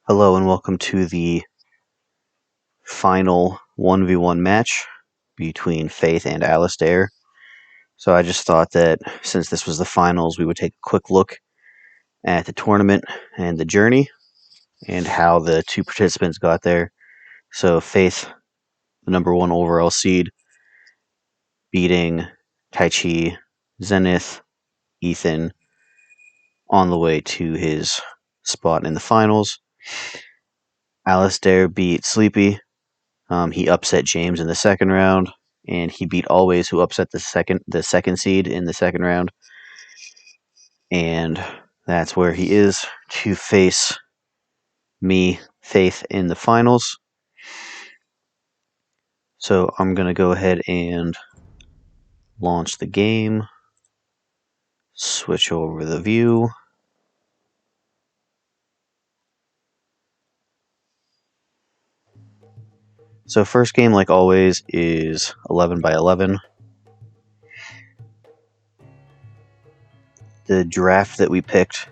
Hello and welcome to the final 1v1 match between Faith and Alasdair. So I just thought that since this was the finals, we would take a quick look at the tournament and the journey and how the two participants got there. So Faith, the number one overall seed, beating Taichi, Zenith, Ethan on the way to his spot in the finals. Alasdair beat Sleepy. He upset James in the second round, and he beat Always, who upset the second seed in the second round. And that's where he is to face me, Faith, in the finals. So I'm gonna go ahead and launch the game. Switch over the view. So first game, like always, is 11 by 11. The draft that we picked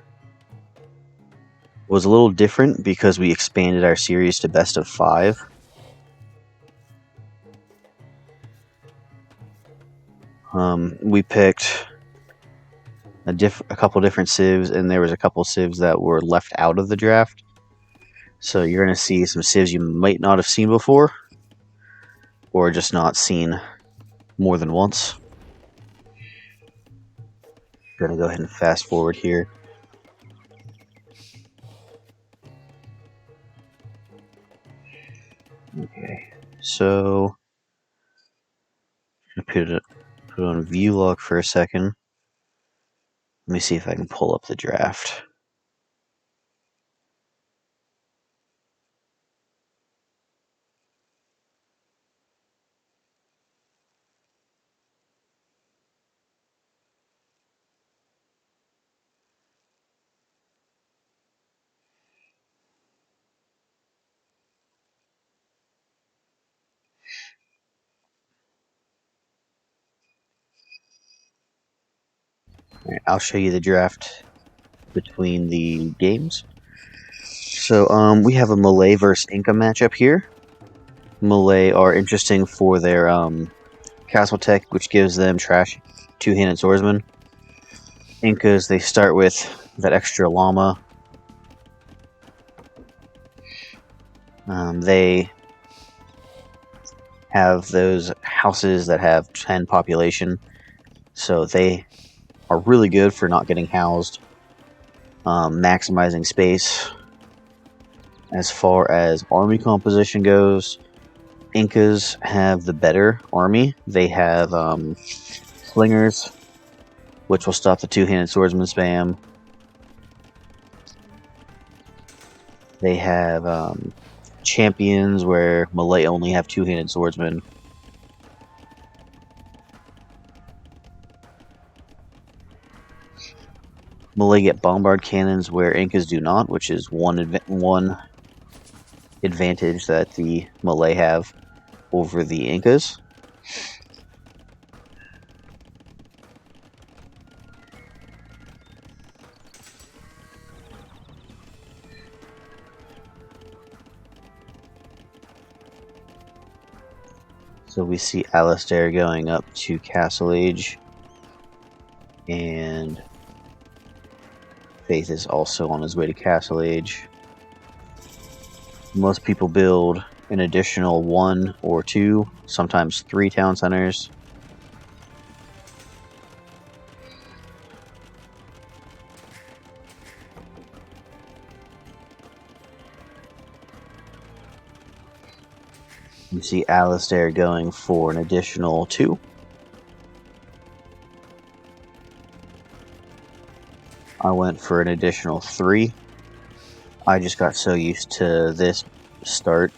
was a little different because we expanded our series to best of 5. We picked a couple different civs, and there was a couple civs that were left out of the draft. So you're going to see some civs you might not have seen before, or just not seen more than once. I'm going to go ahead and fast forward here. Okay, so I'm going to put it on view log for a second. Let me see if I can pull up the draft. All right, I'll show you the draft between the games. So we have a Malay versus Inca matchup here. Malay are interesting for their castle tech, which gives them trash two-handed swordsman. Incas, they start with that extra llama. They have those houses that have 10 population, so they are really good for not getting housed, maximizing space. As far as army composition goes, Incas have the better army. They have slingers, which will stop the two-handed swordsman spam. They have champions, where Malay only have two-handed swordsmen. Malay get bombard cannons, where Incas do not, which is one advantage that the Malay have over the Incas. So we see Alasdair going up to Castle Age, and Faith is also on his way to Castle Age. Most people build an additional 1 or 2, sometimes 3 town centers. You see Alasdair going for an additional 2. I went for an additional 3. I just got so used to this start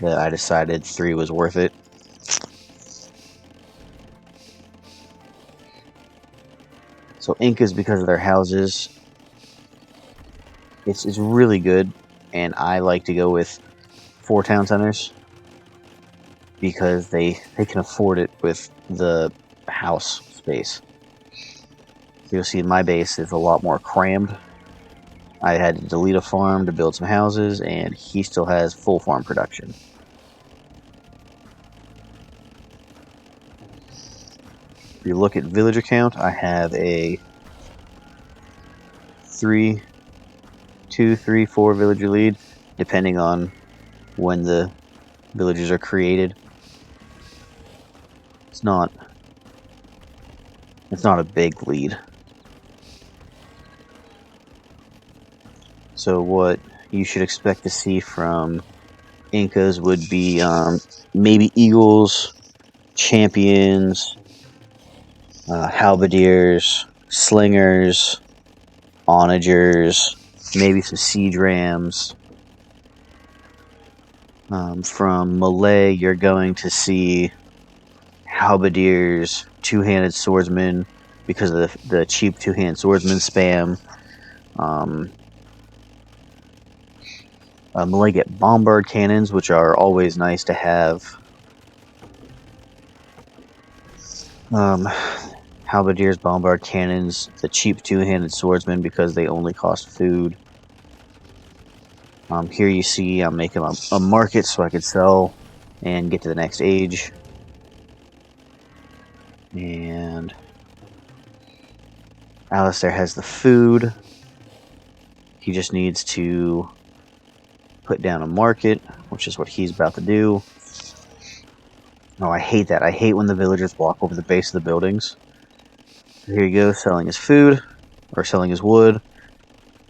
that I decided 3 was worth it. So Incas, because of their houses, it's really good, and I like to go with 4 town centers because they can afford it with the house space. So you'll see my base is a lot more crammed. I had to delete a farm to build some houses, and he still has full farm production. If you look at villager count, I have a 3, 2, 3, 4 villager lead, depending on when the villagers are created. It's not a big lead. So what you should expect to see from Incas would be maybe eagles, champions, halberdiers, slingers, onagers, maybe some siege rams. From Malay, you're going to see halberdiers, two-handed swordsmen, because of the cheap two-handed swordsman spam. Malay get bombard cannons, which are always nice to have. Halberdiers, bombard cannons, the cheap two-handed swordsmen because they only cost food. Here you see I'm making a market so I could sell and get to the next age. And Alasdair has the food. He just needs to put down a market, which is what he's about to do. Oh, I hate that. I hate when the villagers walk over the base of the buildings. Here you go, selling his food, or selling his wood,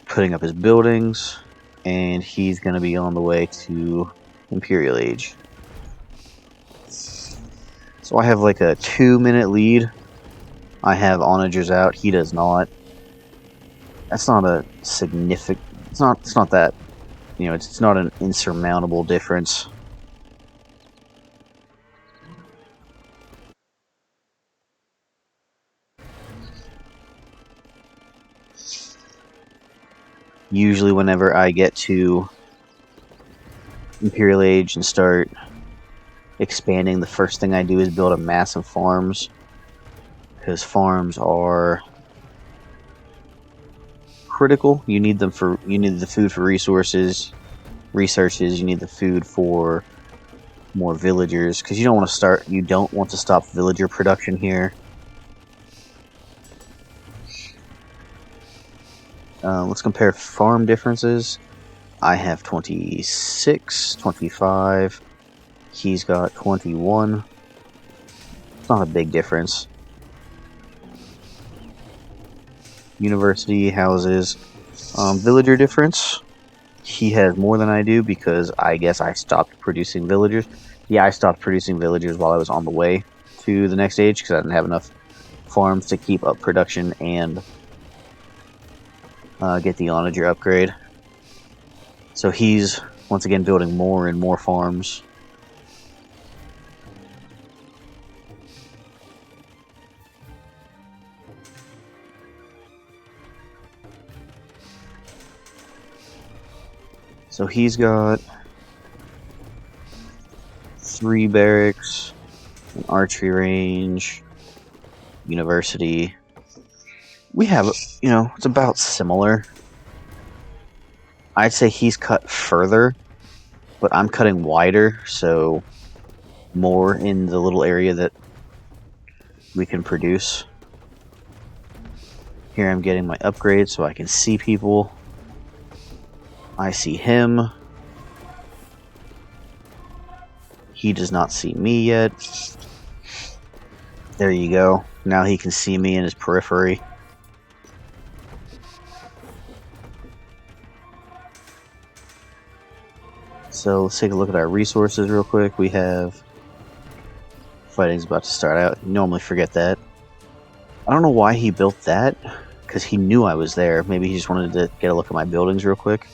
putting up his buildings, and he's going to be on the way to Imperial Age. So I have like a 2-minute lead. I have onagers out. He does not. That's not a significant. It's not that. It's not an insurmountable difference. Usually, whenever I get to Imperial Age and start expanding, the first thing I do is build a massive farms, because farms are critical. You need the food for resources, researches. You need the food for more villagers, because you don't want to stop villager production here. Let's compare farm differences. I have 26, 25. He's got 21. It's not a big difference. University, houses, villager difference. He has more than I do because I guess I stopped producing villagers. Yeah, I stopped producing villagers while I was on the way to the next age because I didn't have enough farms to keep up production and get the onager upgrade. So he's once again building more and more farms. So he's got 3 barracks, an archery range, university. We have, it's about similar. I'd say he's cut further, but I'm cutting wider, so more in the little area that we can produce. Here I'm getting my upgrade so I can see people. I see him. He does not see me yet. There you go. Now he can see me in his periphery. So let's take a look at our resources real quick. We have... Fighting's about to start out. You normally forget that. I don't know why he built that, because he knew I was there. Maybe he just wanted to get a look at my buildings real quick.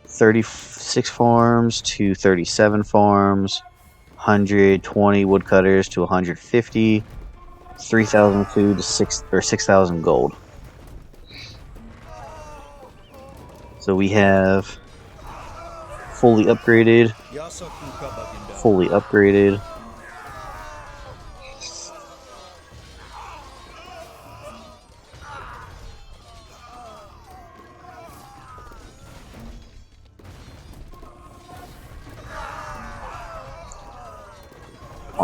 36 farms to 37 farms, 120 woodcutters to 150, 3,000 food to 6,000 gold. So we have fully upgraded.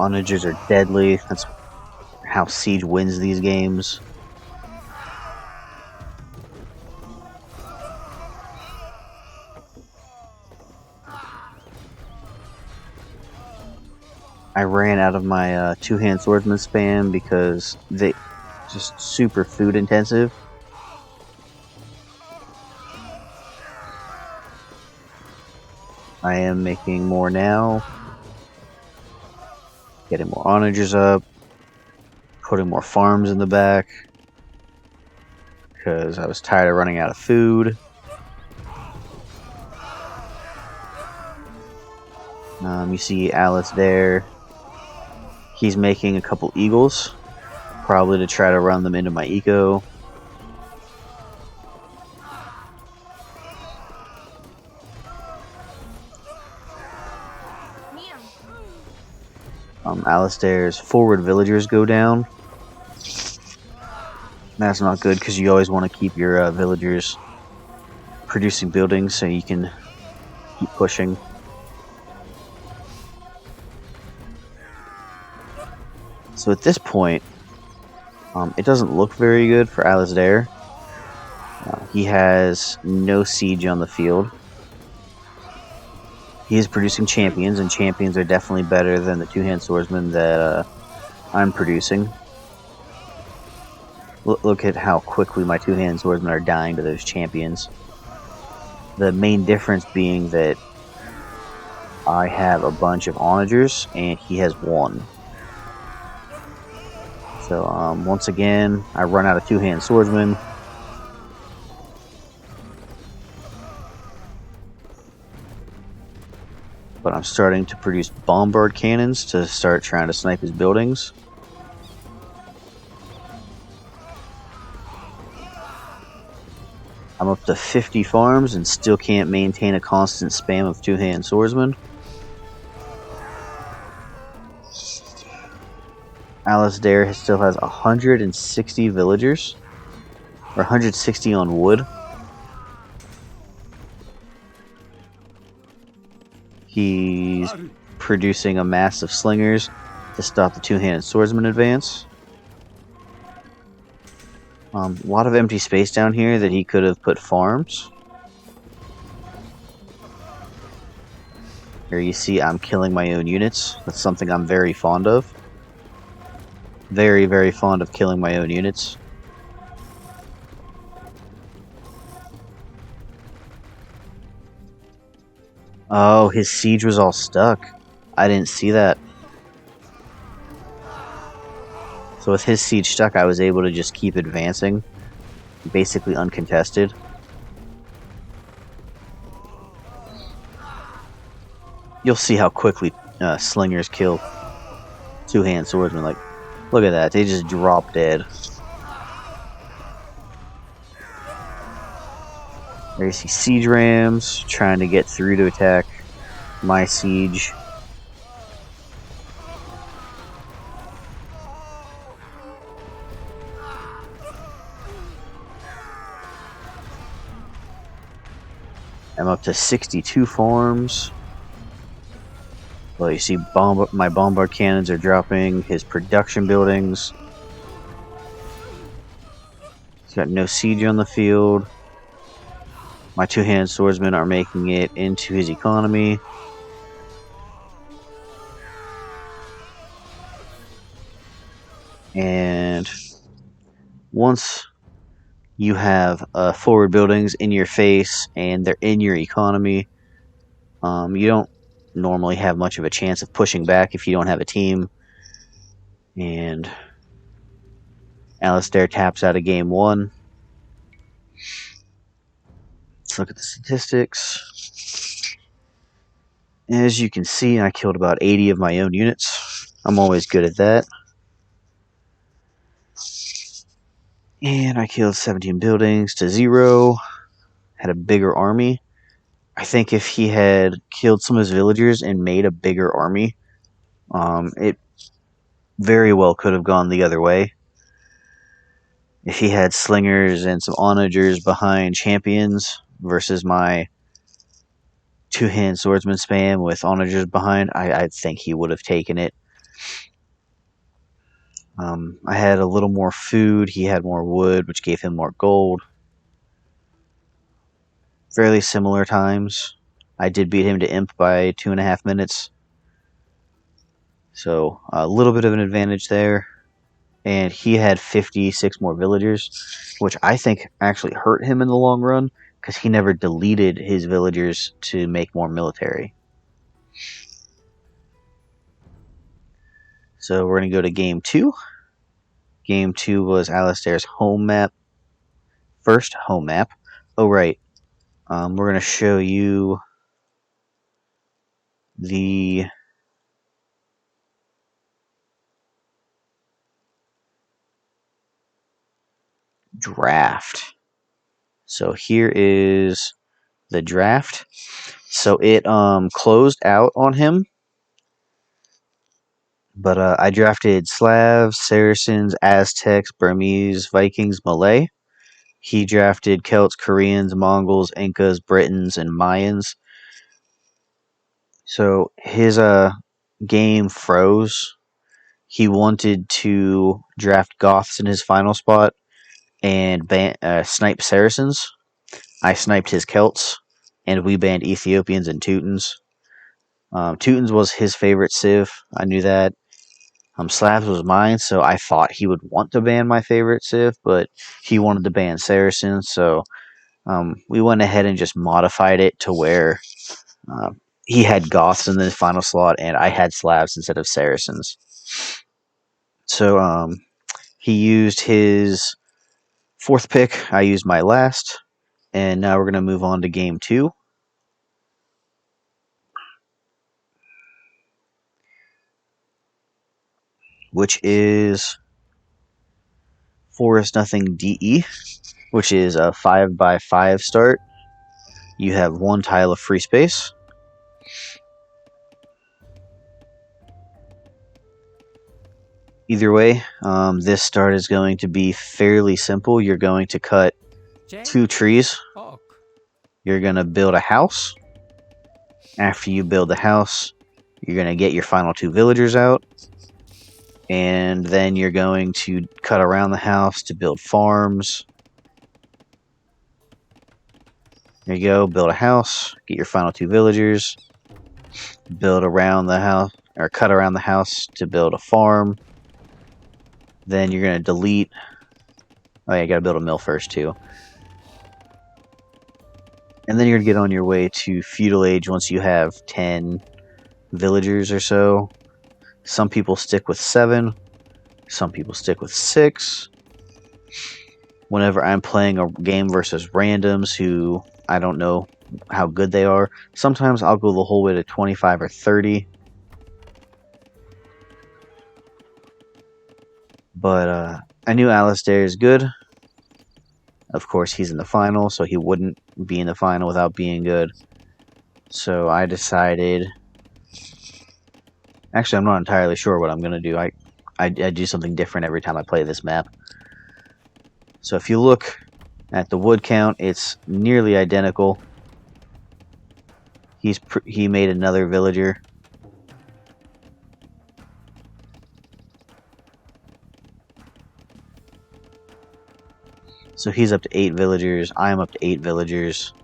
Onagers are deadly. That's how Siege wins these games. I ran out of my two-hand swordsman spam because they just super food intensive. I am making more now. Getting more onagers up. Putting more farms in the back. Because I was tired of running out of food. You see Alasdair. He's making a couple eagles. Probably to try to run them into my eco. Alasdair's forward villagers go down. That's not good because you always want to keep your villagers producing buildings so you can keep pushing. So at this point, it doesn't look very good for Alasdair. He has no siege on the field. He is producing champions, and champions are definitely better than the two-hand swordsman that I'm producing. Look at how quickly my two-hand swordsmen are dying to those champions. The main difference being that I have a bunch of onagers, and he has one. So, once again, I run out of two-hand swordsmen. But I'm starting to produce bombard cannons to start trying to snipe his buildings. I'm up to 50 farms and still can't maintain a constant spam of two-hand swordsmen. Alasdair still has 160 villagers, or 160 on wood. He's producing a mass of slingers to stop the two-handed swordsman advance. A lot of empty space down here that he could have put farms. Here you see I'm killing my own units. That's something I'm very fond of. Very, very fond of killing my own units. Oh, his siege was all stuck. I didn't see that. So with his siege stuck, I was able to just keep advancing. Basically uncontested. You'll see how quickly slingers kill two-hand swordsmen. Like, look at that. They just drop dead. There you see siege rams trying to get through to attack my siege. I'm up to 62 farms. Well, you see my bombard cannons are dropping his production buildings. He's got no siege on the field. My two-hand swordsmen are making it into his economy. And once you have forward buildings in your face and they're in your economy, you don't normally have much of a chance of pushing back if you don't have a team. And Alasdair taps out of game one. Let's look at the statistics. As you can see, I killed about 80 of my own units. I'm always good at that. And I killed 17 buildings to 0. Had a bigger army. I think if he had killed some of his villagers and made a bigger army, it very well could have gone the other way. If he had slingers and some onagers behind champions versus my two-hand swordsman spam with onagers behind, I think he would have taken it. I had a little more food. He had more wood, which gave him more gold. Fairly similar times. I did beat him to Imp by 2.5 minutes. So a little bit of an advantage there. And he had 56 more villagers, which I think actually hurt him in the long run because he never deleted his villagers to make more military. So we're going to go to game 2. Game 2 was Alasdair's home map. First home map. Oh, right. We're going to show you the draft. So here is the draft. So it closed out on him, but I drafted Slavs, Saracens, Aztecs, Burmese, Vikings, Malay. He drafted Celts, Koreans, Mongols, Incas, Britons, and Mayans. So his game froze. He wanted to draft Goths in his final spot and snipe Saracens. I sniped his Celts, and we banned Ethiopians and Teutons. Teutons was his favorite civ. I knew that. Slavs was mine, so I thought he would want to ban my favorite civ, but he wanted to ban Saracens, so we went ahead and just modified it to where he had Goths in the final slot, and I had Slavs instead of Saracens. So he used his fourth pick. I used my last, and now we're going to move on to game 2. Which is Forest Nothing DE, which is a 5x5 start. You have 1 tile of free space. Either way, this start is going to be fairly simple. You're going to cut 2 trees. You're going to build a house. After you build the house, you're going to get your final 2 villagers out. And then you're going to cut around the house to build farms. There you go, build a house, get your final 2 villagers, build around the house, or cut around the house to build a farm. Then you're going to delete. Oh, yeah, you got to build a mill first, too. And then you're going to get on your way to Feudal Age once you have 10 villagers or so. Some people stick with 7. Some people stick with 6. Whenever I'm playing a game versus randoms who I don't know how good they are, sometimes I'll go the whole way to 25 or 30. But I knew Alasdair is good. Of course, he's in the final, so he wouldn't be in the final without being good. So I decided... Actually, I'm not entirely sure what I'm going to do. I do something different every time I play this map. So if you look at the wood count, it's nearly identical. He made another villager. So he's up to 8 villagers. I'm up to 8 villagers.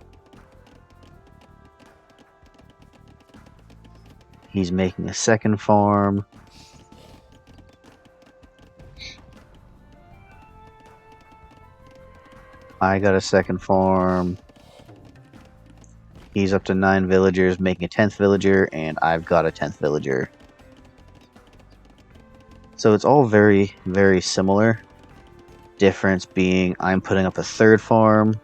He's making a second farm. I got a second farm. He's up to 9 villagers, making a 10th villager, and I've got a 10th villager. So it's all very, very similar. Difference being I'm putting up a 3rd farm,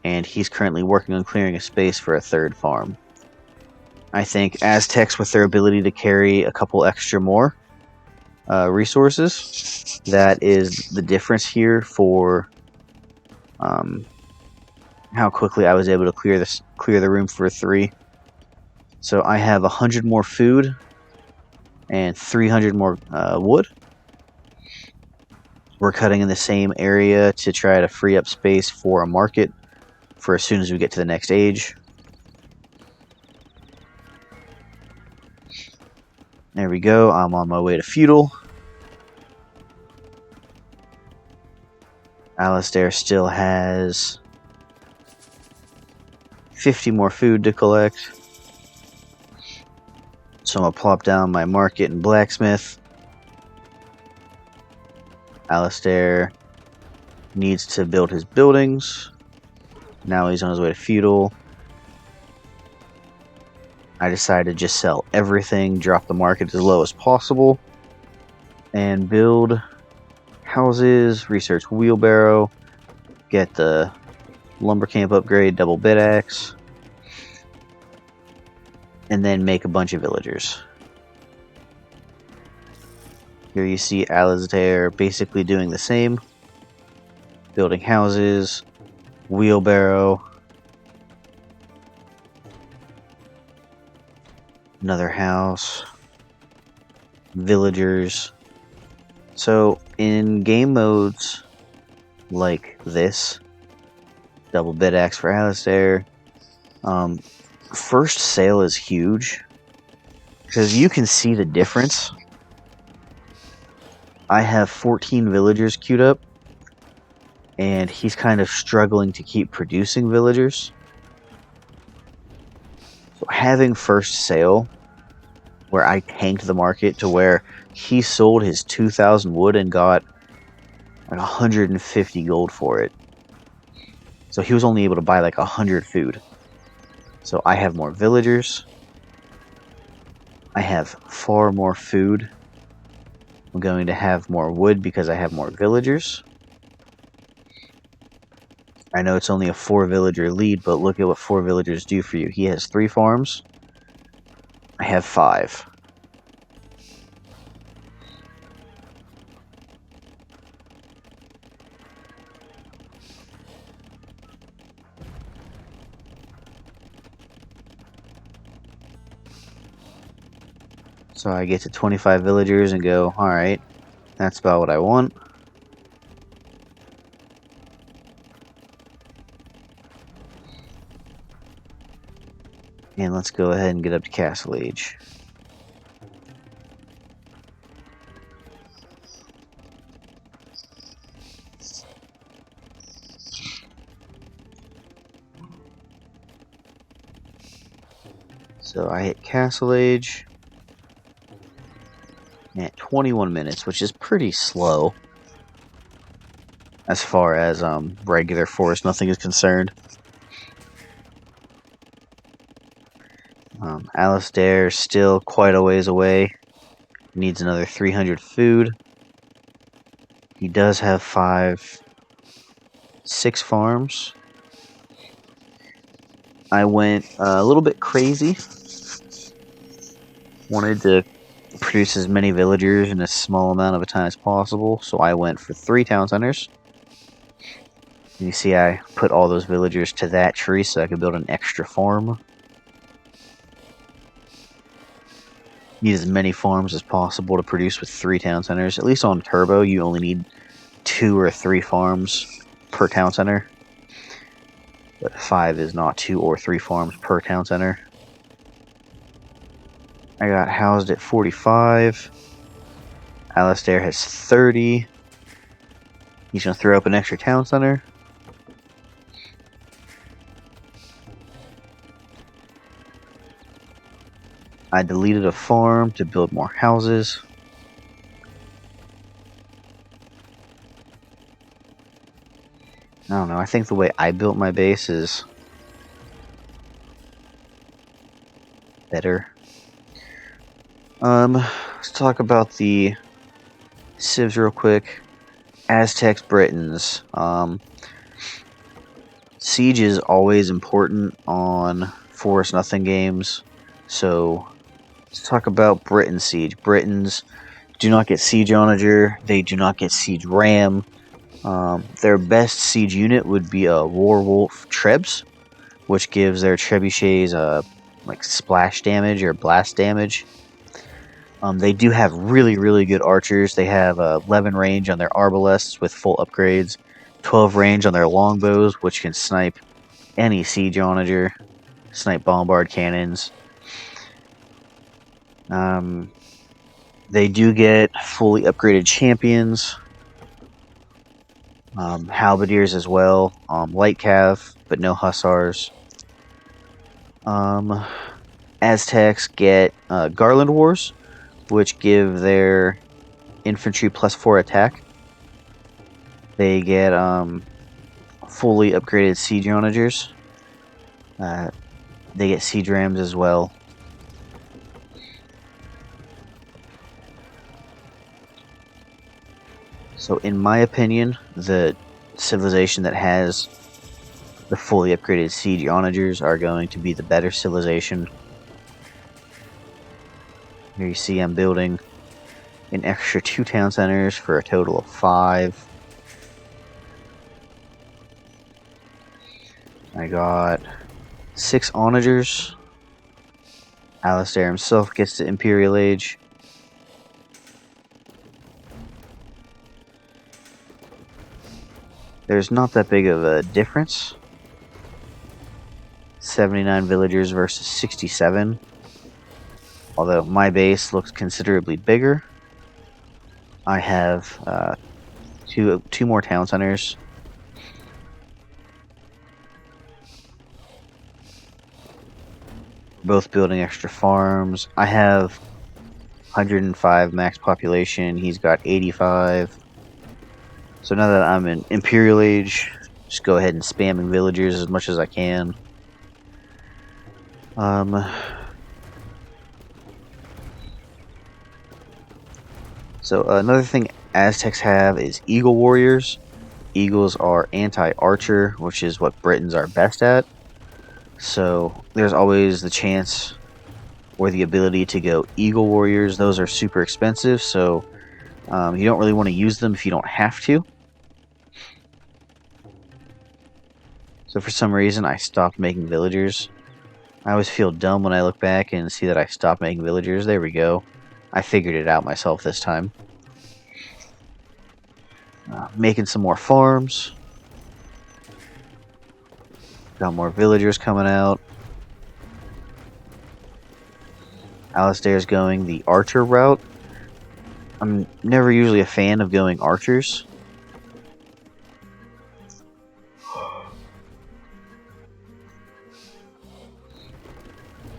and he's currently working on clearing a space for a 3rd farm. I think Aztecs, with their ability to carry a couple extra more resources, that is the difference here for how quickly I was able to clear the room for 3. So I have 100 more food and 300 more wood. We're cutting in the same area to try to free up space for a market for as soon as we get to the next age. There we go. I'm on my way to feudal. Alasdair still has 50 more food to collect. So I'm going to plop down my market and blacksmith. Alasdair needs to build his buildings. Now he's on his way to feudal. I decided to just sell everything, drop the market as low as possible, and build houses, research wheelbarrow, get the lumber camp upgrade, double bit axe, and then make a bunch of villagers. Here you see Alasdair basically doing the same, building houses, wheelbarrow, another house, villagers. So in game modes like this, double bit axe for Alasdair, first sale is huge because you can see the difference. I have 14 villagers queued up, and he's kind of struggling to keep producing villagers. So having first sale, where I tanked the market to where he sold his 2,000 wood and got like 150 gold for it. So he was only able to buy like 100 food. So I have more villagers. I have far more food. I'm going to have more wood because I have more villagers. I know it's only a 4 villager lead, but look at what 4 villagers do for you. He has 3 farms. I have 5. So I get to 25 villagers and go, alright, that's about what I want. And let's go ahead and get up to Castle Age. So I hit Castle Age at 21 minutes, which is pretty slow as far as regular Forest Nothing is concerned. Alasdair is still quite a ways away. Needs another 300 food. He does have 6 farms. I went a little bit crazy. Wanted to produce as many villagers in as small amount of a time as possible, so I went for 3 town centers. You see I put all those villagers to that tree so I could build an extra farm. Need as many farms as possible to produce with 3 town centers. At least on Turbo, you only need 2 or 3 farms per town center. But 5 is not 2 or 3 farms per town center. I got housed at 45. Alasdair has 30. He's going to throw up an extra town center. I deleted a farm to build more houses. I don't know, I think the way I built my base is better. Let's talk about the civs real quick. Aztecs, Britons. Siege is always important on Forest Nothing games, so let's talk about Britain Siege. Britons do not get Siege Onager, they do not get Siege Ram. Their best siege unit would be a Warwolf Trebs, which gives their trebuchets like splash damage or blast damage. They do have really, really good archers. They have 11 range on their arbalests with full upgrades, 12 range on their longbows, which can snipe any siege onager, snipe bombard cannons. They do get fully upgraded champions, halberdiers as well, light cav, but no hussars. Aztecs get Garland Wars, which give their infantry +4 attack. They get fully upgraded siege onagers. They get siege rams as well. So in my opinion, the civilization that has the fully upgraded siege onagers are going to be the better civilization. Here you see I'm building an extra 2 town centers for a total of 5. I got 6 onagers. Alasdair himself gets the Imperial Age. There's not that big of a difference. 79 villagers versus 67. Although my base looks considerably bigger. I have two more town centers. Both building extra farms. I have 105 max population. He's got 85. So now that I'm in Imperial Age, just go ahead and spamming villagers as much as I can. So another thing Aztecs have is Eagle Warriors. Eagles are anti-archer, which is what Britons are best at. So there's always the chance or the ability to go Eagle Warriors. Those are super expensive, so you don't really want to use them if you don't have to. So for some reason, I stopped making villagers. I always feel dumb when I look back and see that I stopped making villagers. There we go. I figured it out myself this time. Making some more farms. Got more villagers coming out. Alasdair's going the archer route. I'm never usually a fan of going archers.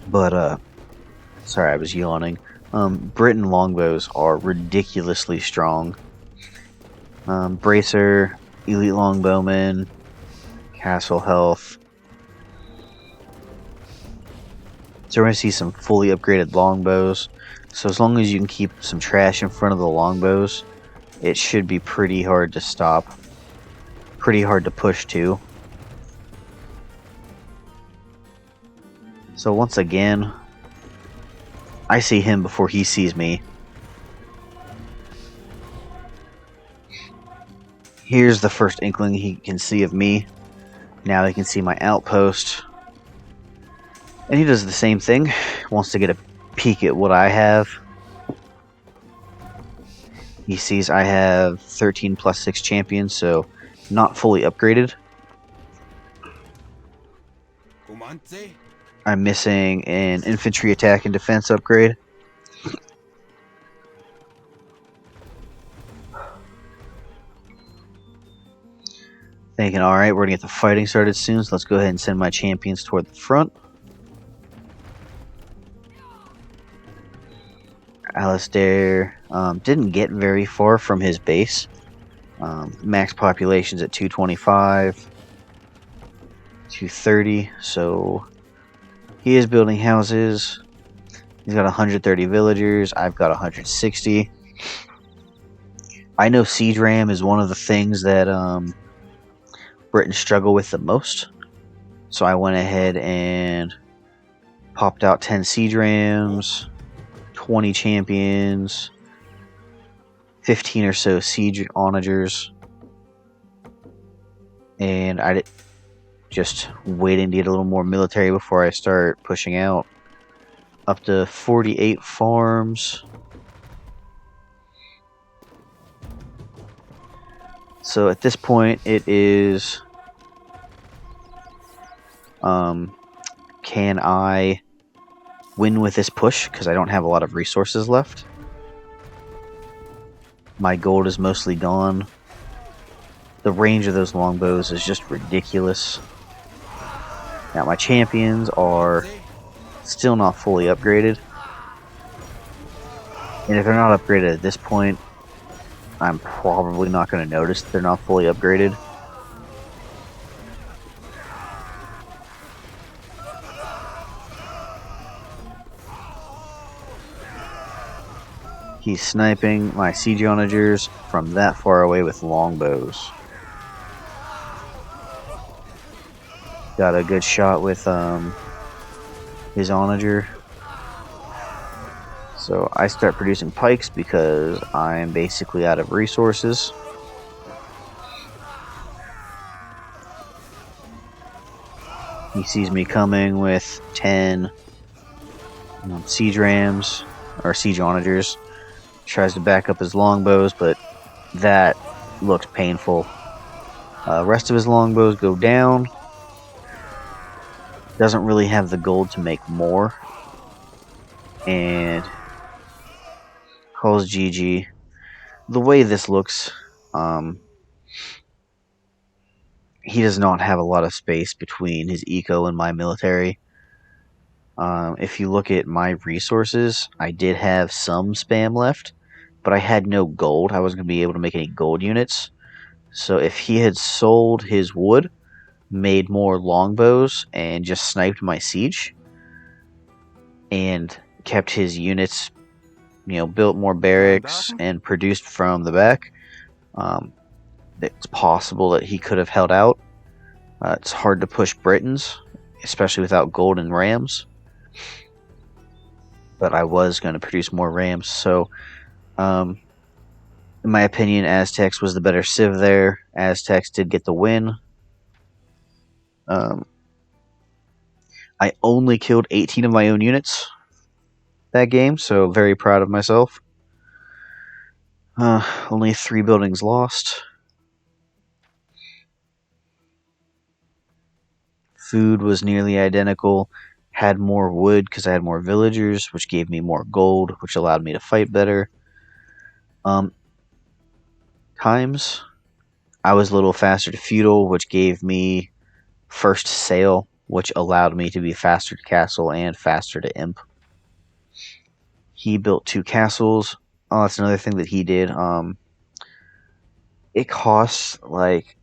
But, sorry, I was yawning. Briton longbows are ridiculously strong. Bracer, elite longbowman, castle health. So we're going to see some fully upgraded longbows. So as long as you can keep some trash in front of the longbows, it should be pretty hard to stop. Pretty hard to push too. So once again, I see him before he sees me. Here's the first inkling he can see of me. Now he can see my outpost. And he does the same thing. Wants to get a peek at what I have. He sees I have 13 plus 6 champions, so not fully upgraded. I'm missing an infantry attack and defense upgrade. Thinking, alright, we're going to get the fighting started soon, so let's go ahead and send my champions toward the front. Alasdair didn't get very far from his base. Max population's at 225, 230, so he is building houses. He's got 130 villagers. I've got 160. I know siege ram is one of the things that Britons struggle with the most. So I went ahead and popped out 10 siege rams, 20 champions, 15 or so siege onagers, and I just waiting to get a little more military before I start pushing out. Up to 48 farms. So at this point it is can I win with this push, because I don't have a lot of resources left. My gold is mostly gone. The range of those longbows is just ridiculous. Now my champions are still not fully upgraded. And if they're not upgraded at this point, I'm probably not going to notice they're not fully upgraded. He's sniping my siege onagers from that far away with longbows. Got a good shot with his onager. So I start producing pikes because I am basically out of resources. He sees me coming with 10 siege rams, or siege onagers. Tries to back up his longbows, but that looked painful. Rest of his longbows go down. Doesn't really have the gold to make more. And calls GG. The way this looks, he does not have a lot of space between his eco and my military. If you look at my resources, I did have some spam left, but I had no gold. I wasn't going to be able to make any gold units. So if he had sold his wood, made more longbows, and just sniped my siege, and kept his units, built more barracks and produced from the back, it's possible that he could have held out. It's hard to push Britons, especially without gold and rams. But I was going to produce more rams, so in my opinion, Aztecs was the better civ there. Aztecs did get the win. I only killed 18 of my own units that game, so very proud of myself. Only 3 buildings lost. Food was nearly identical. Had more wood because I had more villagers, which gave me more gold, which allowed me to fight better. Times, I was a little faster to feudal, which gave me first sail, which allowed me to be faster to castle and faster to imp. He built 2 castles. Oh, that's another thing that he did. It costs like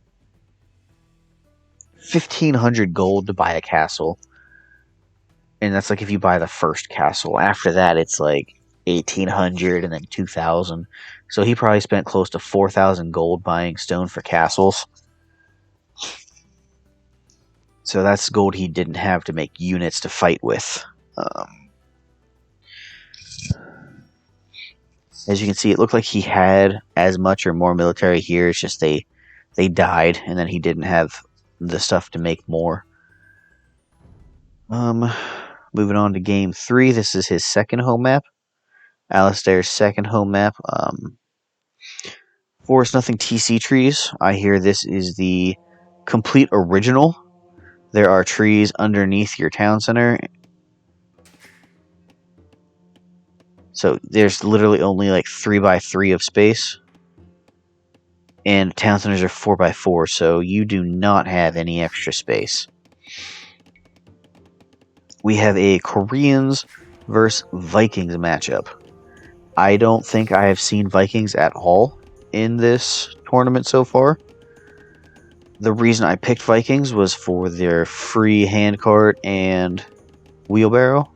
1,500 gold to buy a castle. And that's like if you buy the first castle. After that, it's like 1,800 and then 2,000. So he probably spent close to 4,000 gold buying stone for castles. So that's gold he didn't have to make units to fight with. As you can see, it looked like he had as much or more military here. It's just they died, and then he didn't have the stuff to make more. Moving on to game 3. This is his second home map. Alasdair's second home map. Forest Nothing TC trees. I hear this is the complete original. There are trees underneath your town center. So there's literally only like 3x3 of space. And town centers are 4x4, so you do not have any extra space. We have a Koreans versus Vikings matchup. I don't think I have seen Vikings at all in this tournament so far. The reason I picked Vikings was for their free handcart and wheelbarrow.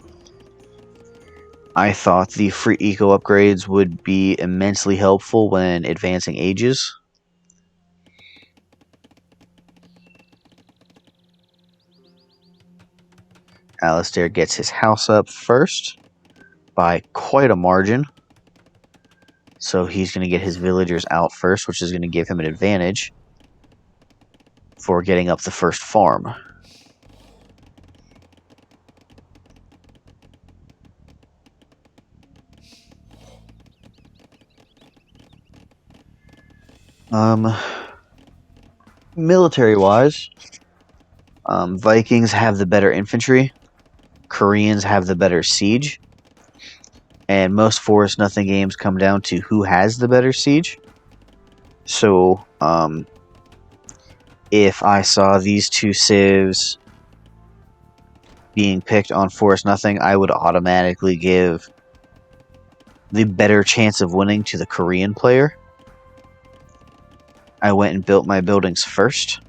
I thought the free eco upgrades would be immensely helpful when advancing ages. Alasdair gets his house up first by quite a margin. So he's going to get his villagers out first, which is going to give him an advantage for getting up the first farm. Military-wise, Vikings have the better infantry. Koreans have the better siege. And most 4-0 games come down to who has the better siege. So, if I saw these two civs being picked on 4-0, I would automatically give the better chance of winning to the Korean player. I went and built my buildings first.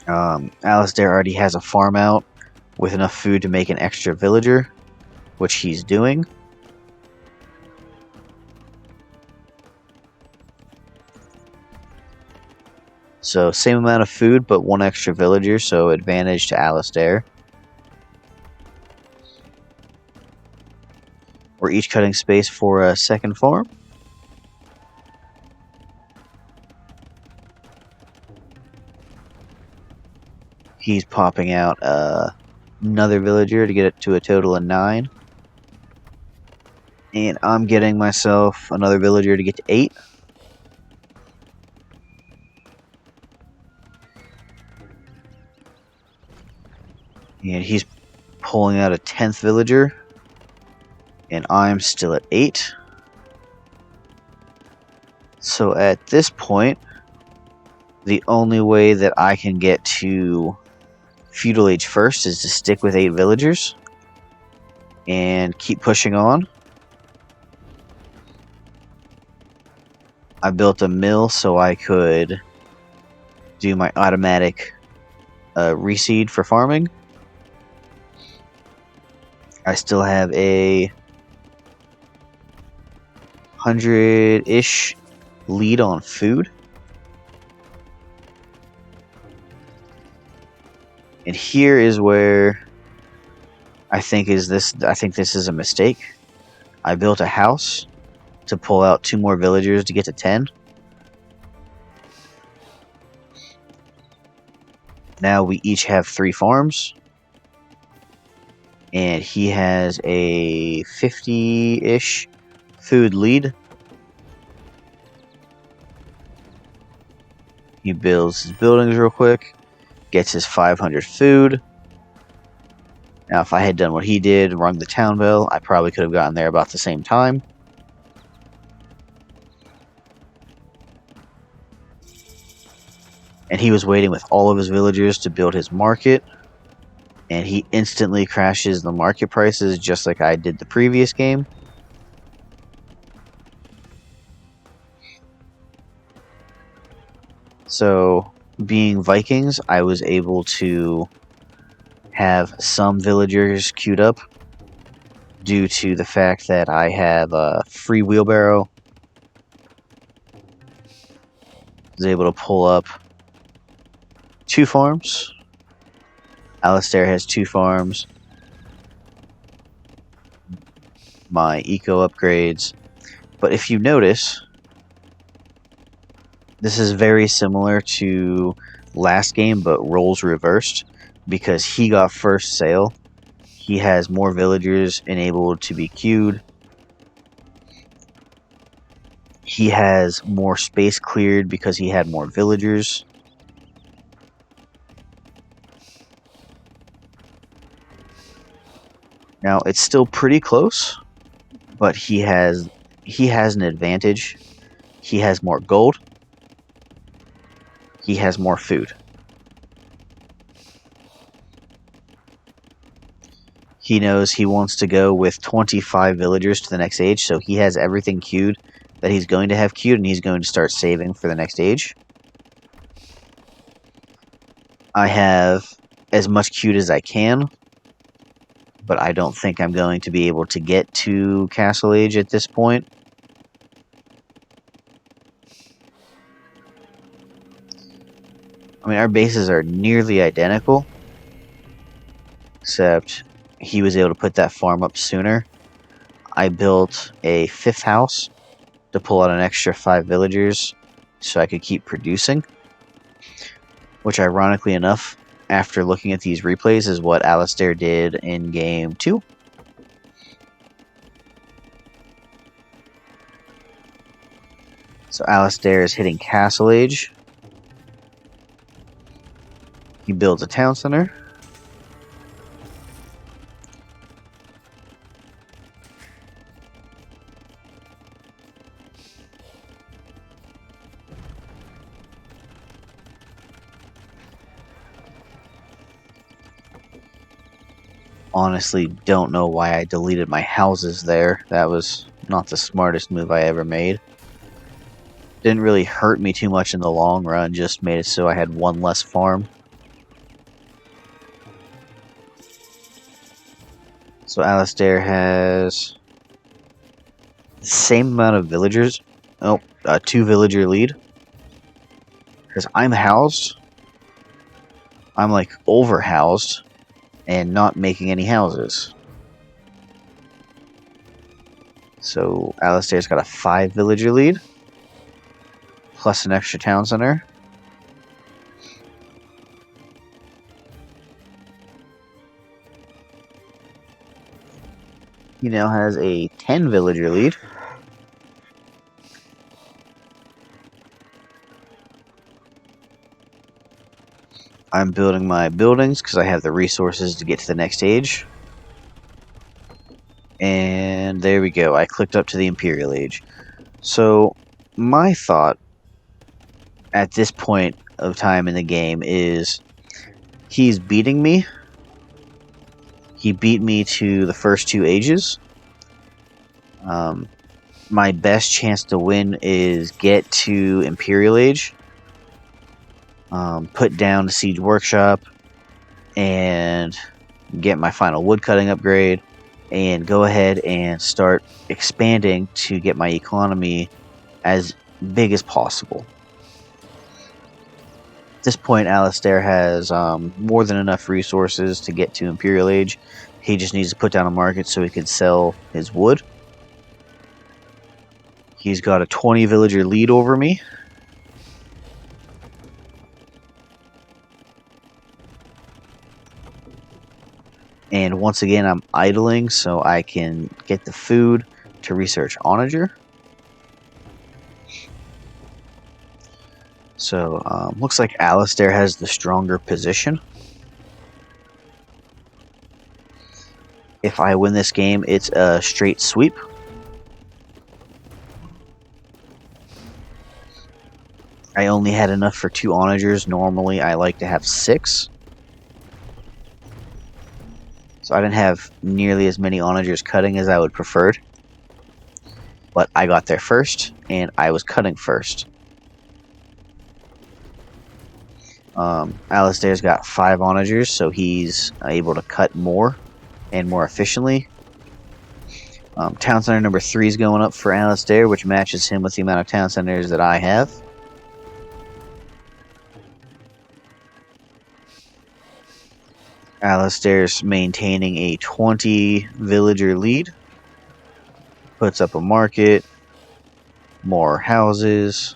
Alasdair already has a farm out with enough food to make an extra villager, which he's doing. So same amount of food, but one extra villager, so advantage to Alasdair. We're each cutting space for a second farm. He's popping out another villager to get it to a total of 9. And I'm getting myself another villager to get to 8. And he's pulling out a 10th villager. And I'm still at 8. So at this point, the only way that I can get to Feudal Age first is to stick with 8 villagers and keep pushing on. I built a mill so I could do my automatic reseed for farming. I still have a 100-ish lead on food. And here is where I think this is a mistake. I built a house to pull out 2 more villagers to get to 10. Now we each have 3 farms. And he has a 50-ish food lead. He builds his buildings real quick. Gets his 500 food. Now if I had done what he did, rung the town bell, I probably could have gotten there about the same time. And he was waiting with all of his villagers to build his market. And he instantly crashes the market prices just like I did the previous game. So, being Vikings, I was able to have some villagers queued up due to the fact that I have a free wheelbarrow. I was able to pull up 2 farms. Alasdair has 2 farms. My eco upgrades. But if you notice, this is very similar to last game, but roles reversed. Because he got first sale, he has more villagers enabled to be queued. He has more space cleared because he had more villagers. Now it's still pretty close, but he has an advantage. He has more gold. He has more food. He knows he wants to go with 25 villagers to the next age, so he has everything queued that he's going to have queued, and he's going to start saving for the next age. I have as much queued as I can, but I don't think I'm going to be able to get to Castle Age at this point. I mean, our bases are nearly identical, except he was able to put that farm up sooner. I built a 5th house to pull out an extra 5 villagers so I could keep producing, which ironically enough, after looking at these replays, is what Alasdair did in game 2. So Alasdair is hitting Castle Age. He builds a town center. honestly don't know why I deleted my houses there. That was not the smartest move I ever made. Didn't really hurt me too much in the long run, just made it so I had one less farm. So Alasdair has the same amount of villagers. Oh, 2 villager lead. Because I'm housed. I'm like overhoused and not making any houses. So Alasdair's got a 5 villager lead. Plus an extra town center. He now has a 10 villager lead. I'm building my buildings because I have the resources to get to the next age. And there we go. I clicked up to the Imperial Age. So my thought at this point of time in the game is he's beating me. He beat me to the first 2 ages. My best chance to win is get to Imperial Age, put down the Siege Workshop, and get my final woodcutting upgrade, and go ahead and start expanding to get my economy as big as possible. At this point, Alasdair has more than enough resources to get to Imperial Age. He just needs to put down a market so he can sell his wood. He's got a 20 villager lead over me. And once again, I'm idling so I can get the food to research onager. So, looks like Alasdair has the stronger position. If I win this game, it's a straight sweep. I only had enough for 2 onagers. Normally, I like to have 6. So I didn't have nearly as many onagers cutting as I would preferred. But I got there first, and I was cutting first. Alasdair's got 5 onagers, so he's able to cut more and more efficiently. Town center number 3 is going up for Alasdair, which matches him with the amount of town centers that I have. Alasdair's maintaining a 20 villager lead. Puts up a market, more houses.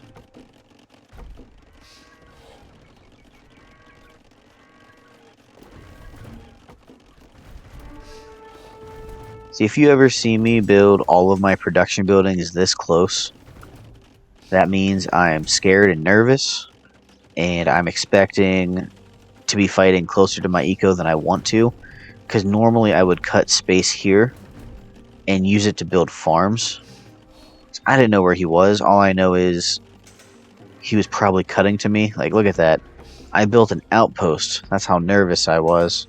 See, if you ever see me build all of my production buildings this close, that means I'm scared and nervous, and I'm expecting to be fighting closer to my eco than I want to, because normally I would cut space here and use it to build farms. I didn't know where he was. All I know is he was probably cutting to me. Like, look at that. I built an outpost. That's how nervous I was.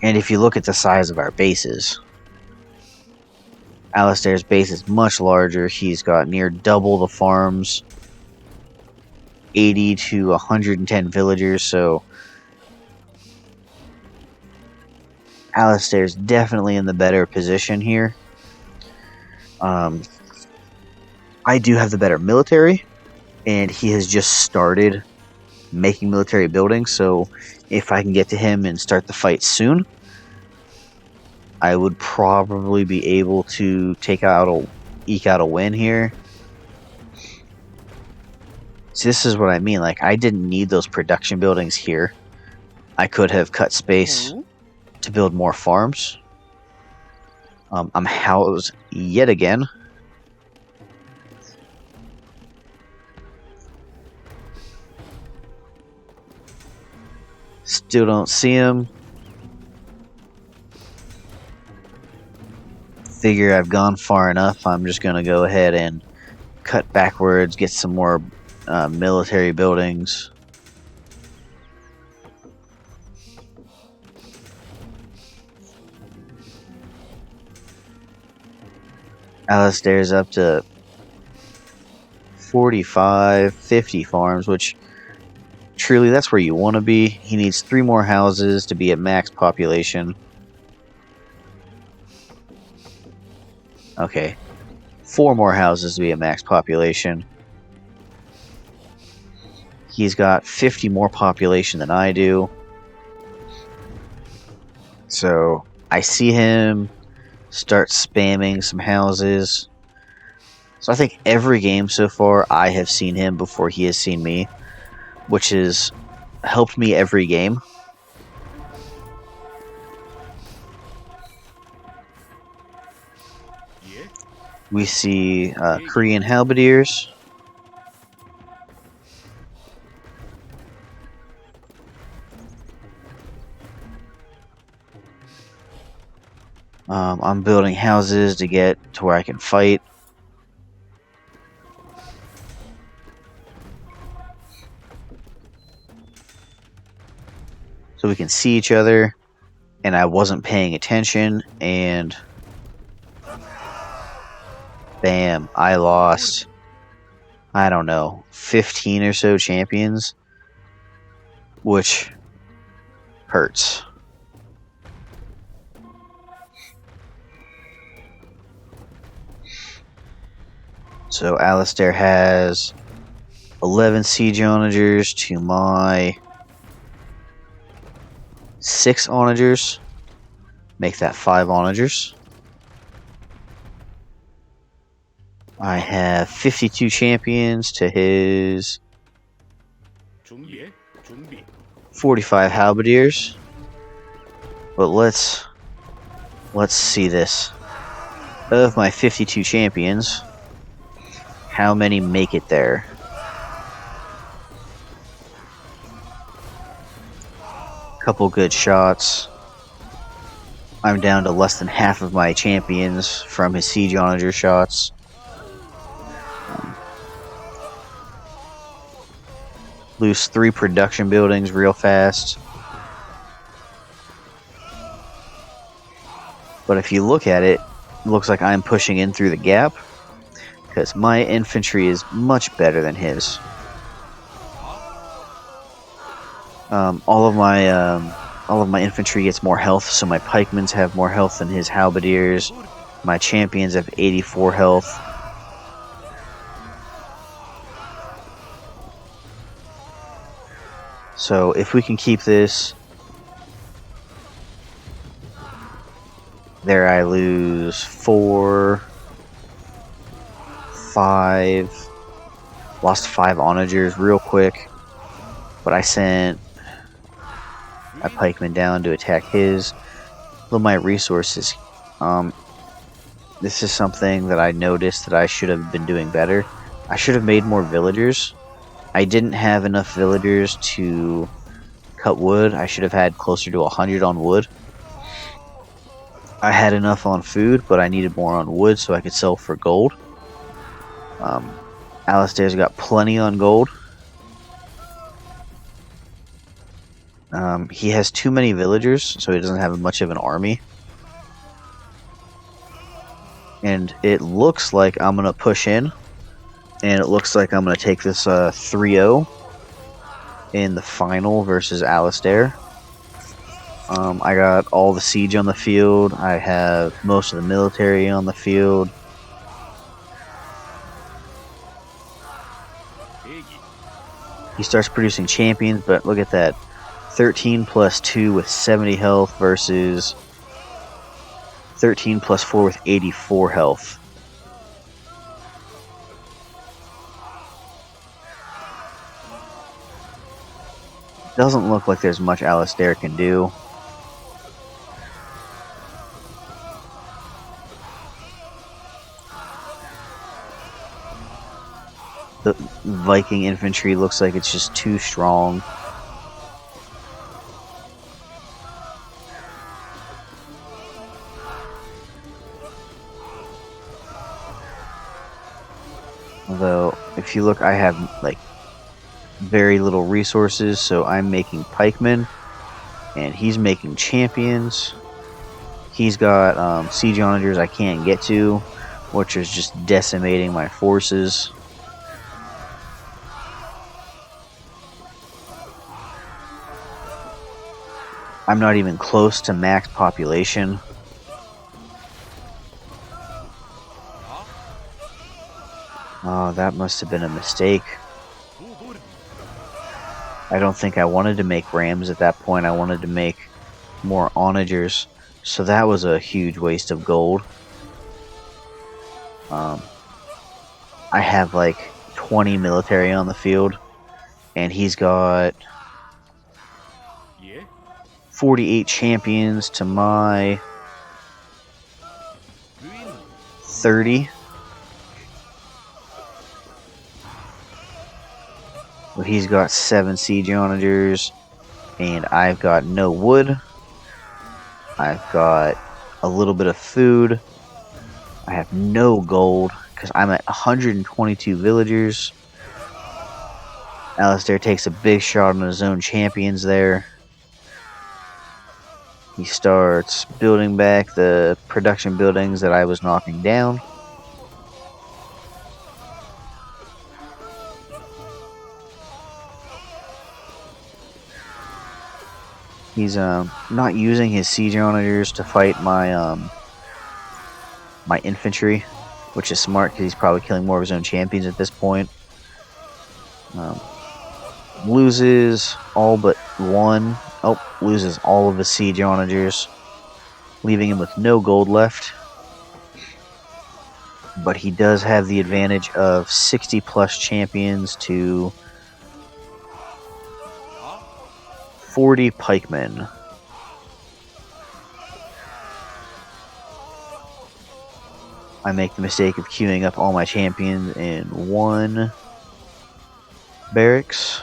And if you look at the size of our bases, Alasdair's base is much larger. He's got near double the farms, 80 to 110 villagers, so Alasdair's definitely in the better position here. I do have the better military, and he has just started making military buildings, so if I can get to him and start the fight soon, I would probably be able to eke out a win here. See, this is what I mean. Like, I didn't need those production buildings here. I could have cut space to build more farms. I'm housed yet again. Still don't see him. Figure I've gone far enough. I'm just going to go ahead and cut backwards, get some more military buildings. Alasdair's up to 45, 50 farms, which truly that's where you want to be. He needs 3 more houses to be at max population. Okay, 4 more houses to be at max population. He's got 50 more population than I do. So I see him start spamming some houses. So I think every game so far I have seen him before he has seen me, which has helped me every game. We see Korean halberdiers. I'm building houses to get to where I can fight. So we can see each other. And I wasn't paying attention, and bam, I lost, I don't know, 15 or so champions, which hurts. So Alasdair has 11 siege onagers to my 6 onagers. Make that 5 onagers. I have 52 champions to his 45 halberdiers. But let's see this. Of my 52 champions, how many make it there? Couple good shots. I'm down to less than half of my champions from his siege onager shots. Lose 3 production buildings real fast. But if you look at it, it looks like I'm pushing in through the gap, because my infantry is much better than his. All of my infantry gets more health, so my pikemans have more health than his halberdiers. My champions have 84 health. So if we can keep this, there I lose 4, 5, lost 5 onagers real quick, but I sent my pikeman down to attack his. Look at my resources. This is something that I noticed that I should have been doing better. I should have made more villagers. I didn't have enough villagers to cut wood. I should have had closer to 100 on wood. I had enough on food, but I needed more on wood so I could sell for gold. Alasdair's got plenty on gold. He has too many villagers, so he doesn't have much of an army. And it looks like I'm going to push in. And it looks like I'm going to take this 3-0 in the final versus Alasdair. I got all the siege on the field. I have most of the military on the field. He starts producing champions, but look at that. 13 plus 2 with 70 health versus 13 plus 4 with 84 health. Doesn't look like there's much Alasdair can do. The Viking infantry looks like it's just too strong. Although, if you look, I have like very little resources, so I'm making pikemen, and he's making champions. He's got siege onagers I can't get to, which is just decimating my forces. I'm not even close to max population. Oh, that must have been a mistake. I don't think I wanted to make rams at that point. I wanted to make more onagers. So that was a huge waste of gold. I have like 20 military on the field, and he's got 48 champions to my 30. Well, he's got 7 siege onagers, and I've got no wood. I've got a little bit of food. I have no gold because I'm at 122 villagers. Alasdair takes a big shot on his own champions there. He starts building back the production buildings that I was knocking down. He's not using his siege onagers to fight my my infantry, which is smart because he's probably killing more of his own champions at this point. Loses all but one. Oh, loses all of his siege onagers, leaving him with no gold left. But he does have the advantage of 60 plus champions to 40 pikemen. I make the mistake of queuing up all my champions in one barracks.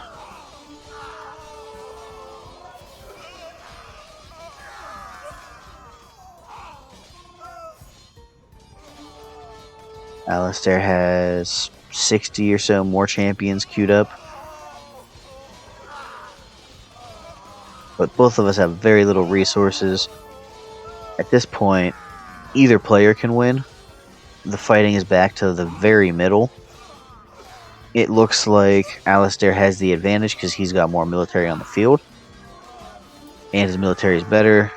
Alasdair has 60 or so more champions queued up. But both of us have very little resources. At this point, either player can win. The fighting is back to the very middle. It looks like Alasdair has the advantage because he's got more military on the field. And his military is better.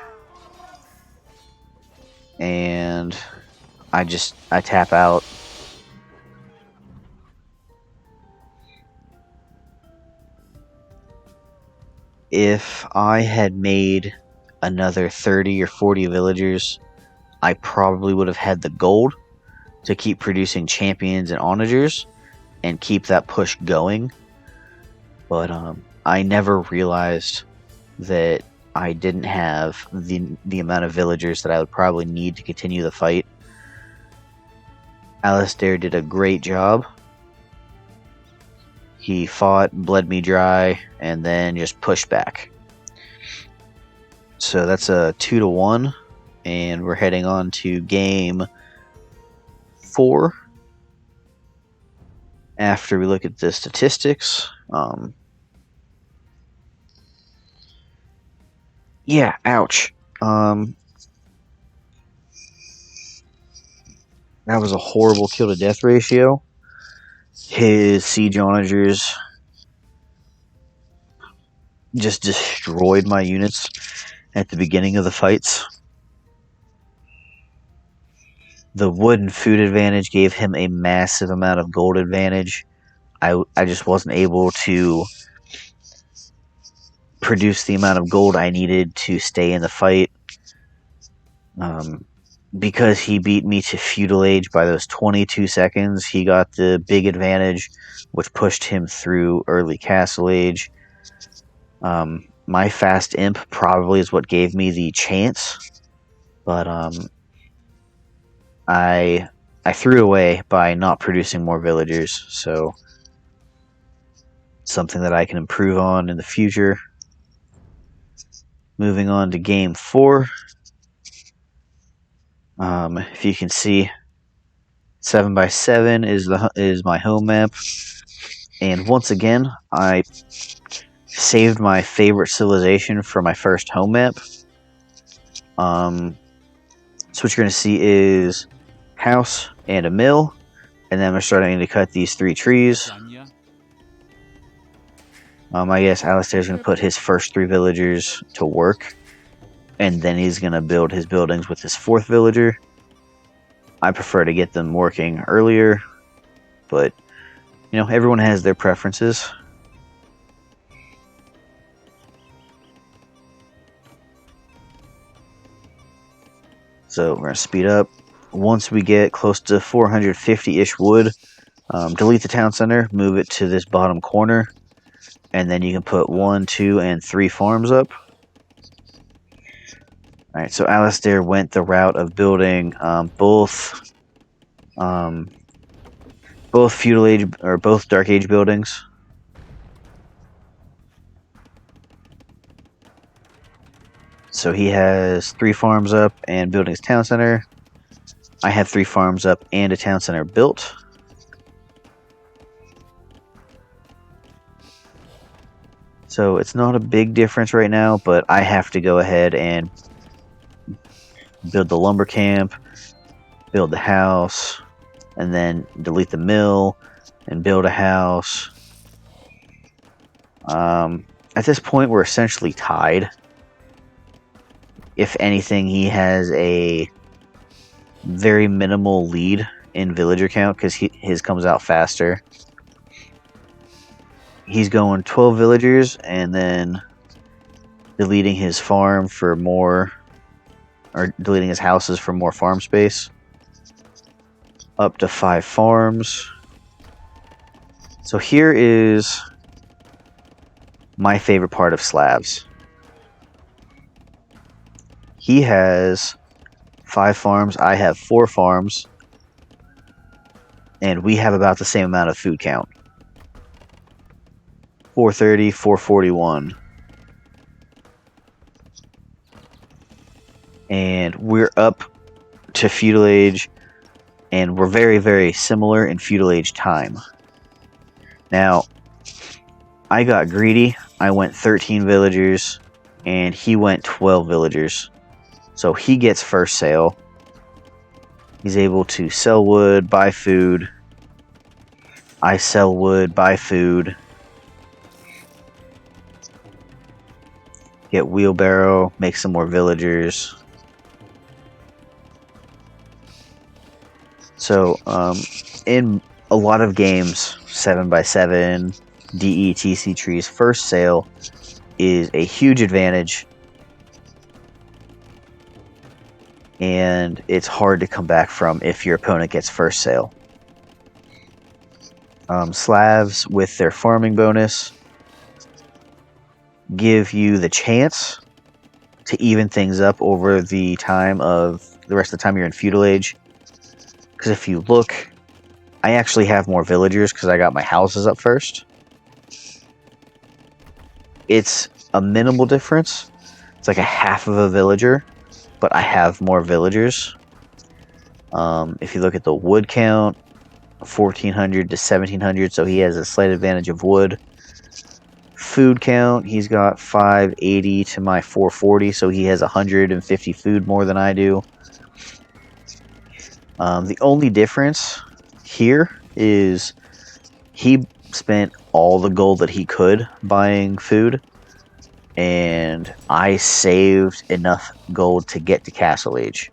And I tap out. If I had made another 30 or 40 villagers, I probably would have had the gold to keep producing champions and onagers and keep that push going. But I never realized that I didn't have the amount of villagers that I would probably need to continue the fight. Alasdair did a great job. He fought, bled me dry, and then just pushed back. So that's a 2-1, and we're heading on to game 4. After we look at the statistics, yeah, ouch. That was a horrible kill to death ratio. His siege onagers just destroyed my units at the beginning of the fights. The wood and food advantage gave him a massive amount of gold advantage. I just wasn't able to produce the amount of gold I needed to stay in the fight. Because he beat me to feudal age by those 22 seconds, he got the big advantage, which pushed him through early castle age. My fast imp probably is what gave me the chance, but I threw away by not producing more villagers, so something that I can improve on in the future. Moving on to game 4. If you can see, 7x7 is my home map, and once again, I saved my favorite civilization for my first home map. So what you're going to see is house, and a mill. And then we're starting to cut these 3 trees. I guess Alasdair's going to put his first 3 villagers to work. And then he's going to build his buildings with his 4th villager. I prefer to get them working earlier. But, everyone has their preferences. So we're going to speed up. Once we get close to 450-ish wood, delete the town center, move it to this bottom corner, and then you can put 1, 2, and 3 farms up. Alright, so Alasdair went the route of building both feudal age or both dark age buildings. So he has 3 farms up and building his town center. I have 3 farms up and a town center built. So it's not a big difference right now, but I have to go ahead and build the lumber camp, build the house, and then delete the mill and build a house. At this point, we're essentially tied. If anything, he has a very minimal lead in villager count because his comes out faster. He's going 12 villagers and then deleting his farm for more, or deleting his houses for more farm space. Up to 5 farms. So here is my favorite part of Slavs. He has 5 farms, I have 4 farms, and we have about the same amount of food count. 430, 441. And we're up to feudal age, and we're very, very similar in feudal age time. Now, I got greedy. I went 13 villagers, and he went 12 villagers. So he gets first sale. He's able to sell wood, buy food. I sell wood, buy food. Get wheelbarrow, make some more villagers. So, in a lot of games, 7x7, DETC trees, first sale is a huge advantage. And it's hard to come back from if your opponent gets first sale. Slavs, with their farming bonus, give you the chance to even things up over the rest of the time you're in feudal age. Because if you look, I actually have more villagers because I got my houses up first. It's a minimal difference. It's like a half of a villager, but I have more villagers. If you look at the wood count, 1400 to 1700, so he has a slight advantage of wood. Food count, he's got 580 to my 440, so he has 150 food more than I do. The only difference here is he spent all the gold that he could buying food, and I saved enough gold to get to Castle Age.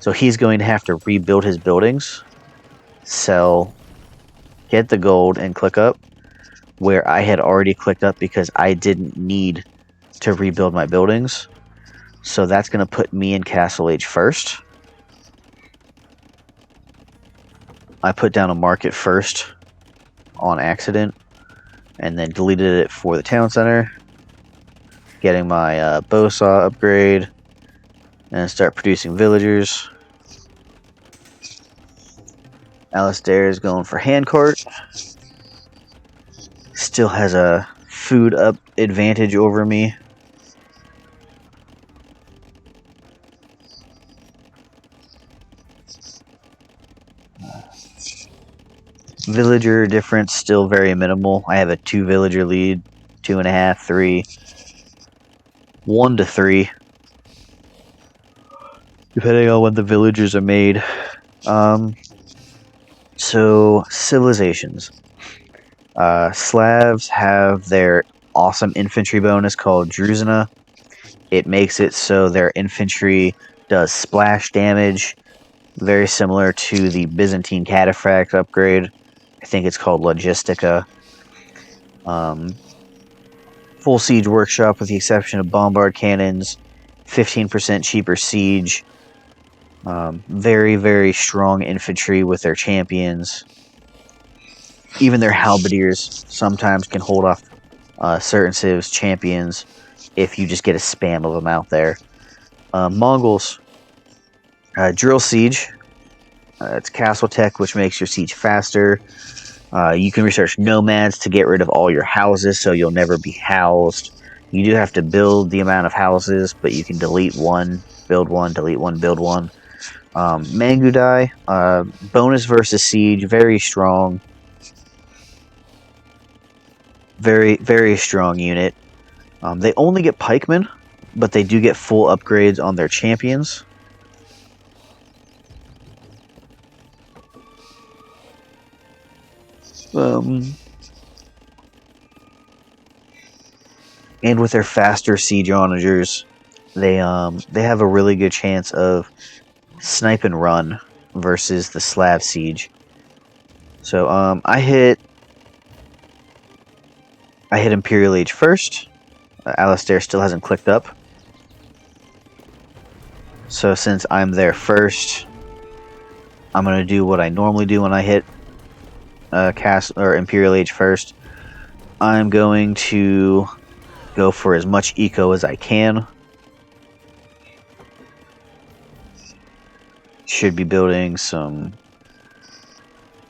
So he's going to have to rebuild his buildings, sell, get the gold, and click up, where I had already clicked up because I didn't need to rebuild my buildings. So that's going to put me in Castle Age first. I put down a market first on accident and then deleted it for the town center, getting my bow saw upgrade, and start producing villagers. Alasdair is going for handcart. Still has a food up advantage over me. Villager difference still very minimal. I have a 2 villager lead, 2.5, 3, 1 to 3, depending on when the villagers are made. So civilizations. Slavs have their awesome infantry bonus called Druzina. It makes it so their infantry does splash damage, very similar to the Byzantine Cataphract upgrade. I think it's called Logistica. Full siege workshop with the exception of bombard cannons, 15% cheaper siege. Very, very strong infantry with their champions. Even their halberdiers sometimes can hold off certain civs champions if you just get a spam of them out there. Mongols, drill siege. It's castle tech, which makes your siege faster. You can research nomads to get rid of all your houses, so you'll never be housed. You do have to build the amount of houses, but you can delete one, build one, delete one, build one. Mangudai, bonus versus siege, very strong. Very, very strong unit. They only get pikemen, but they do get full upgrades on their champions. And with their faster siege onagers, they have a really good chance of snipe and run versus the Slav siege. So I hit Imperial Age first. Alasdair still hasn't clicked up. So since I'm there first, I'm gonna do what I normally do when I hit Imperial Age first. I'm going to go for as much eco as I can. Should be building some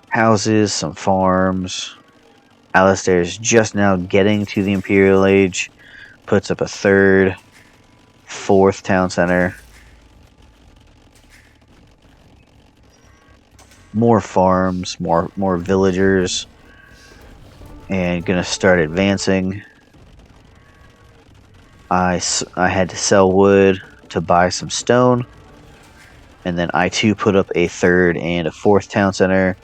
houses, some farms. Alasdair is just now getting to the Imperial Age. Puts up a third, fourth town center. More farms, more villagers. And gonna start advancing. I had to sell wood to buy some stone. And then I too put up a third and a fourth town center.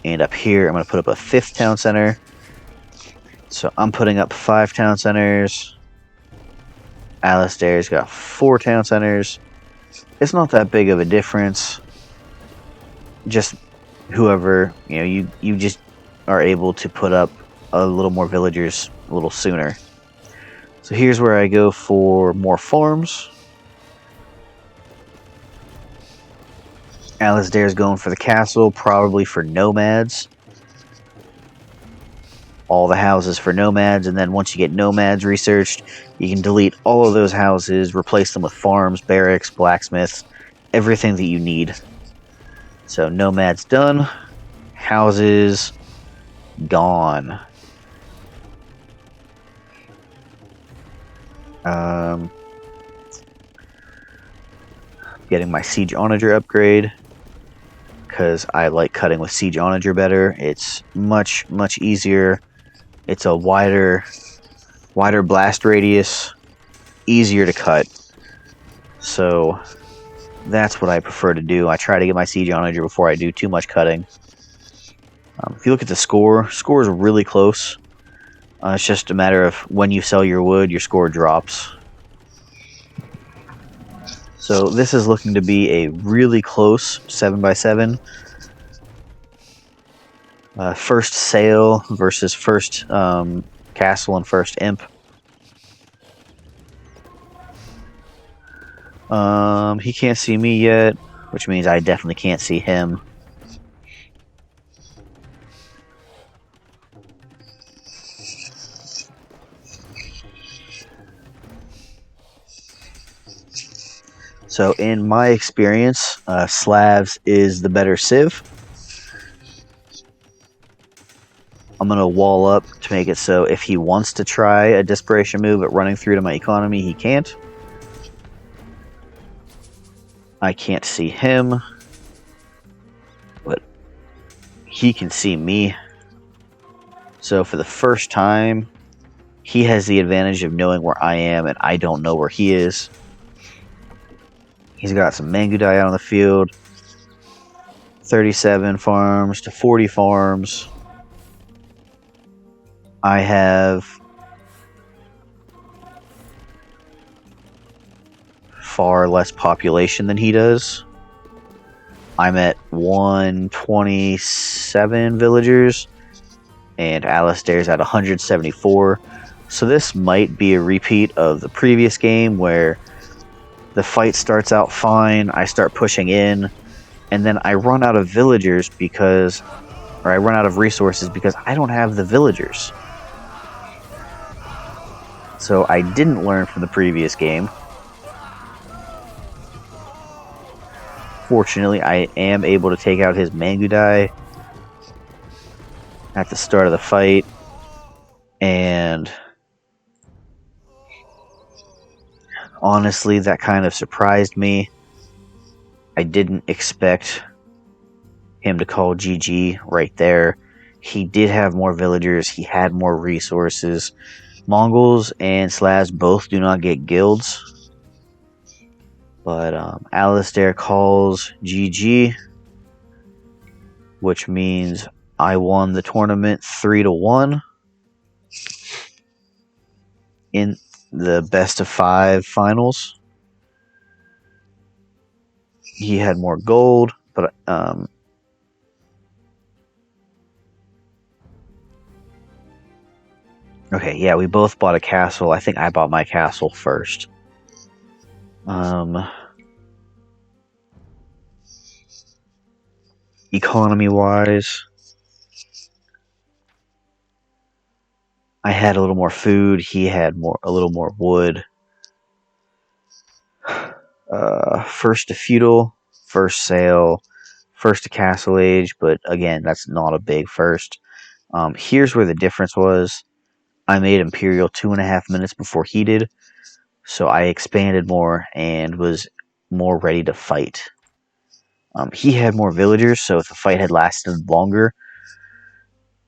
And up here, I'm going to put up a fifth town center. So I'm putting up 5 town centers. Alasdair's got 4 town centers. It's not that big of a difference. Just whoever, you just are able to put up a little more villagers a little sooner. So here's where I go for more farms. Alasdair's going for the castle, probably for nomads. All the houses for nomads, and then once you get nomads researched, you can delete all of those houses, replace them with farms, barracks, blacksmiths, everything that you need. So nomads done, houses gone. Getting my siege onager upgrade because I like cutting with siege onager better. It's much easier. It's a wider blast radius, easier to cut. So that's what I prefer to do. I try to get my siege onager before I do too much cutting. If you look at the score is really close. It's just a matter of when you sell your wood, your score drops. So this is looking to be a really close 7x7. First sail versus first castle and first imp. He can't see me yet, which means I definitely can't see him. So in my experience, Slavs is the better civ. I'm going to wall up to make it so if he wants to try a desperation move at running through to my economy, he can't. I can't see him, but he can see me. So for the first time, he has the advantage of knowing where I am, and I don't know where he is. He's got some Mangudai out on the field. 37 farms to 40 farms. I have far less population than he does. I'm at 127 villagers, and Alasdair's at 174. So this might be a repeat of the previous game where the fight starts out fine, I start pushing in, and then I run out of villagers I run out of resources because I don't have the villagers. So I didn't learn from the previous game. Fortunately, I am able to take out his Mangudai at the start of the fight, and honestly, that kind of surprised me. I didn't expect him to call GG right there. He did have more villagers, he had more resources. Mongols and Slavs both do not get guilds, but Alasdair calls GG, which means I won the tournament 3-1 in the best of 5 finals. He had more gold, but okay, yeah, we both bought a castle. I think I bought my castle first. Economy-wise, I had a little more food. He had a little more wood. First to feudal, first sale, first to castle age, but again, that's not a big first. Here's where the difference was. I made imperial 2.5 minutes before he did, so I expanded more and was more ready to fight. He had more villagers, so if the fight had lasted longer,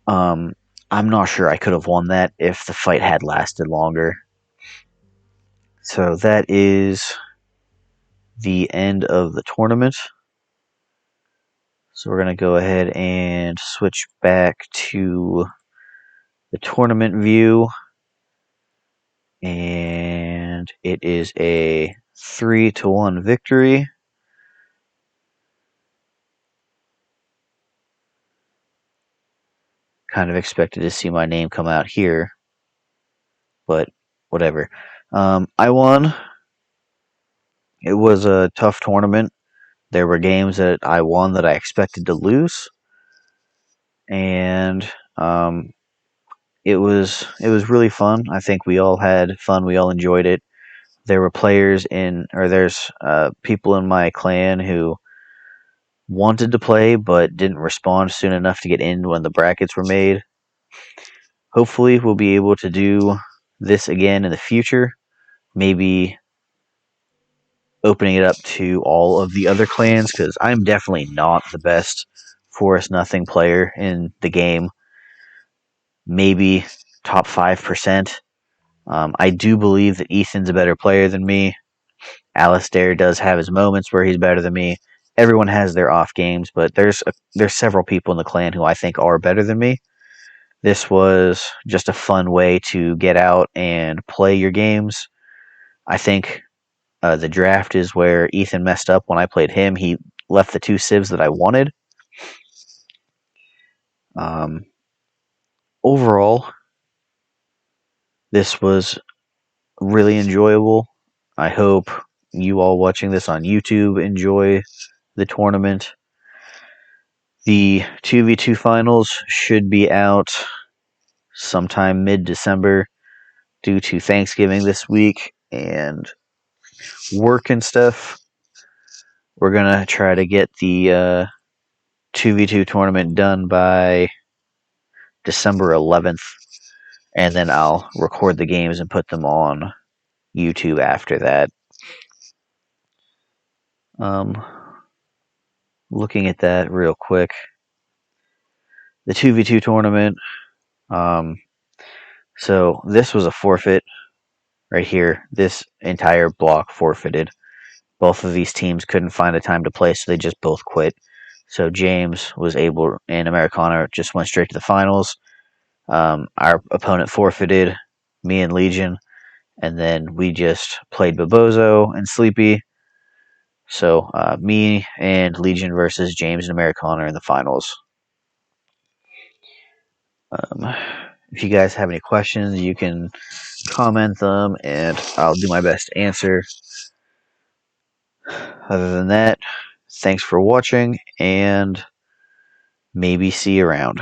I'm not sure I could have won that if the fight had lasted longer. So that is the end of the tournament. So we're going to go ahead and switch back to the tournament view. And it is a 3-1 victory. Kind of expected to see my name come out here, but whatever. I won. It was a tough tournament. There were games that I won that I expected to lose, and it was really fun. I think we all had fun. We all enjoyed it. There were there's people in my clan who wanted to play but didn't respond soon enough to get in when the brackets were made. Hopefully, we'll be able to do this again in the future. Maybe opening it up to all of the other clans, because I'm definitely not the best Forest Nothing player in the game. Maybe top 5%. I do believe that Ethan's a better player than me. Alasdair does have his moments where he's better than me. Everyone has their off games, but there's several people in the clan who I think are better than me. This was just a fun way to get out and play your games. I think the draft is where Ethan messed up when I played him. He left the 2 civs that I wanted. Overall, this was really enjoyable. I hope you all watching this on YouTube enjoy the tournament. The 2v2 finals should be out sometime mid-December due to Thanksgiving this week and work and stuff. We're going to try to get the 2v2 tournament done by December 11th, and then I'll record the games and put them on YouTube after that. Looking at that real quick, the 2v2 tournament, so this was a forfeit right here. This entire block forfeited. Both of these teams couldn't find a time to play, so they just both quit. So James was able, and Americana just went straight to the finals. Our opponent forfeited, me and Legion, and then we just played Bobozo and Sleepy. So me and Legion versus James and Americana in the finals. If you guys have any questions, you can comment them, and I'll do my best to answer. Other than that, thanks for watching, and maybe see you around.